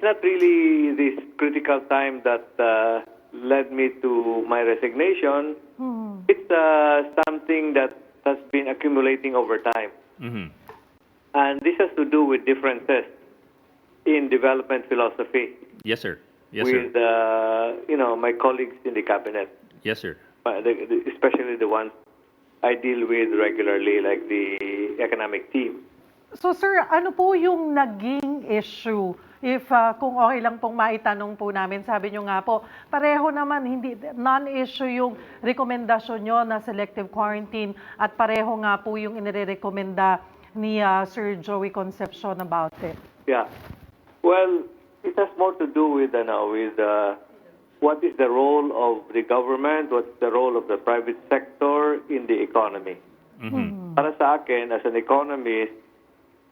not really this critical time that led me to my resignation. It's something that has been accumulating over time. And this has to do with differences in development philosophy. Yes, sir. Yes, with, sir. My colleagues in the cabinet. Yes, sir. Especially the ones I deal with regularly, like the economic team. So sir, ano po yung naging issue? If kung okay lang pong maitanong po namin, sabi nyo nga po, pareho naman, hindi non-issue yung rekomendasyon nyo na selective quarantine at pareho nga po yung inirekomenda ni Sir Joey Concepcion about it. Yeah. Well, it has more to do with what is the role of the government, what's the role of the private sector in the economy. Para sa akin, as an economist,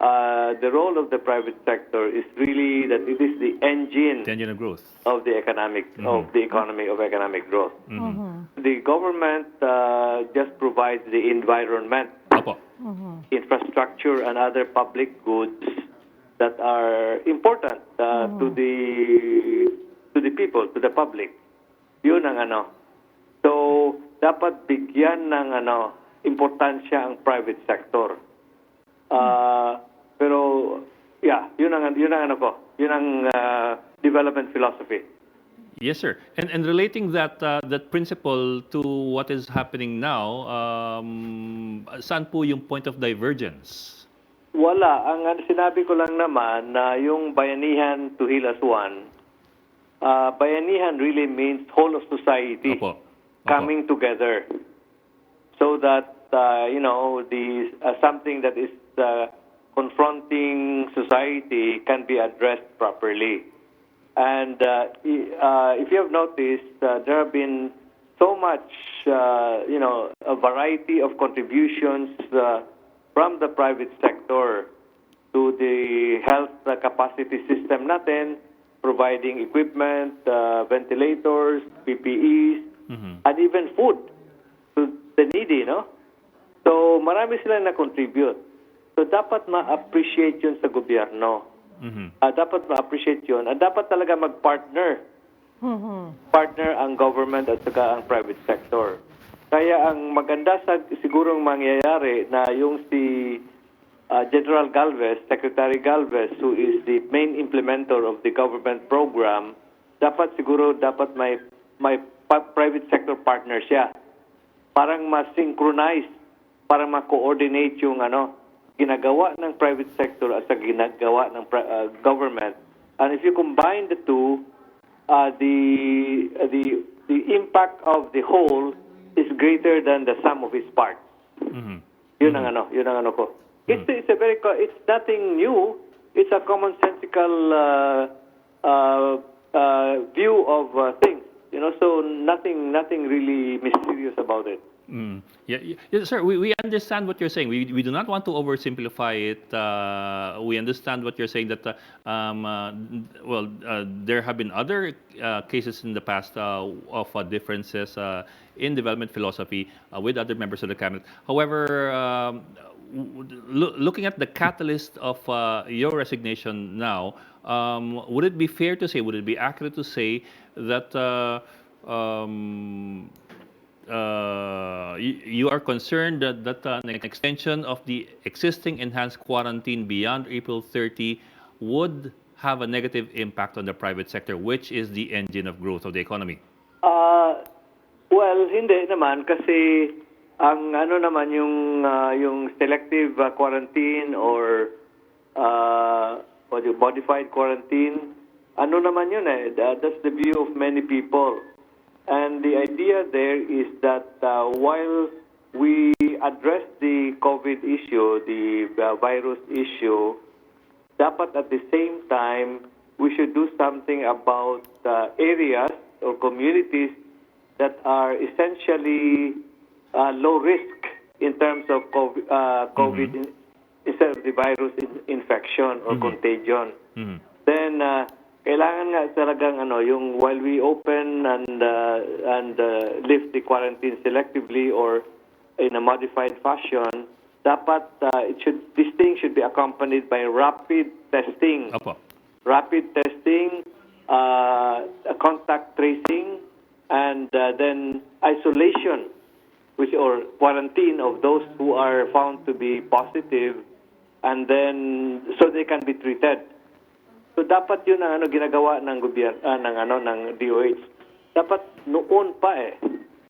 the role of the private sector is really that it is the engine of growth of the economic of the economy of economic growth. The government just provides the environment, infrastructure, and other public goods that are important to the people, to the public. Yun ang ano. So dapat bigyan ng importansya ang private sector. Pero yeah, yun ang development philosophy. Yes, sir. And relating that principle to what is happening now, saan po yung point of divergence? Wala. Ang sinabi ko lang naman na yung bayanihan to heal as one, bayanihan really means whole of society coming together so that, something that is confronting society can be addressed properly. And if you have noticed, there have been so much, a variety of contributions from the private sector to the health capacity system natin, providing equipment, ventilators, PPEs, and even food to the needy, no? So marami silang na-contribute. So dapat ma-appreciate yun sa gobyerno. Dapat ma-appreciate yun. At dapat talaga mag-partner. Partner ang government at saka ang private sector. Kaya ang maganda sigurong mangyayari na yung si General Galvez, Secretary Galvez, who is the main implementer of the government program, dapat may private sector partner siya. Parang ma-synchronize, parang ma-coordinate yung ginagawa ng private sector at sa ginagawa ng government. And if you combine the two, the impact of the whole is greater than the sum of its parts. Yun ang ko. It's nothing new. It's a commonsensical view of things. So nothing really mysterious about it. Yes, sir. We understand what you're saying. We do not want to oversimplify it. We understand what you're saying that there have been other cases in the past of differences in development philosophy with other members of the cabinet. However, looking at the catalyst of your resignation now, would it be fair to say, would it be accurate to say that you are concerned that an extension of the existing enhanced quarantine beyond April 30 would have a negative impact on the private sector, which is the engine of growth of the economy? Well, hindi naman kasi ang naman yung selective quarantine or modified quarantine, naman yun that's the view of many people. And the idea there is that while we address the COVID issue, the virus issue, dapat at the same time we should do something about areas or communities that are essentially low risk in terms of COVID instead of the virus infection or contagion. Then kailangan nga talagang yung while we open and lift the quarantine selectively or in a modified fashion, dapat this thing should be accompanied by rapid testing rapid testing, contact tracing, and then isolation, or quarantine of those who are found to be positive, and then so they can be treated. So dapat yun ang ginagawa ng gobyerno ng DOH. Dapat noon pa